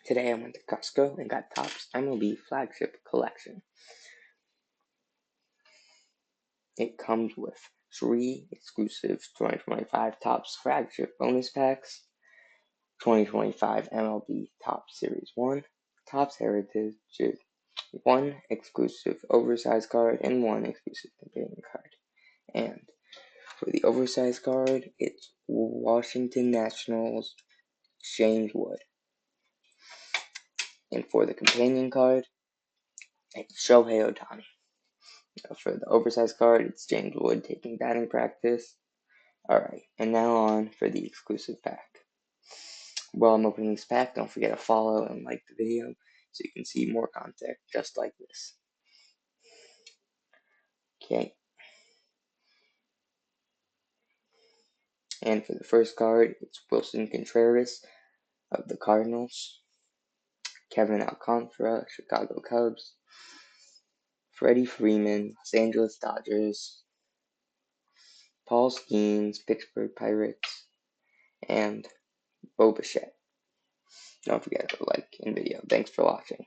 Today I went to Costco and got Topps MLB Flagship Collection. It comes with 3 exclusive 2025 Topps Flagship bonus packs, 2025 MLB Topps Series 1, Topps Heritage, 1 exclusive oversize card, and 1 exclusive companion card. And for the oversize card, it's Washington Nationals James Wood. And for the companion card, it's Shohei Ohtani. For the oversized card, it's James Wood taking batting practice. Alright, and now on for the exclusive pack. While I'm opening this pack, don't forget to follow and like the video so you can see more content just like this. Okay. And for the first card, it's Wilson Contreras of the Cardinals, Kevin Alcantara, Chicago Cubs, Freddie Freeman, Los Angeles Dodgers, Paul Skeens, Pittsburgh Pirates, and Bo Bichette. Don't forget to like and video. Thanks for watching.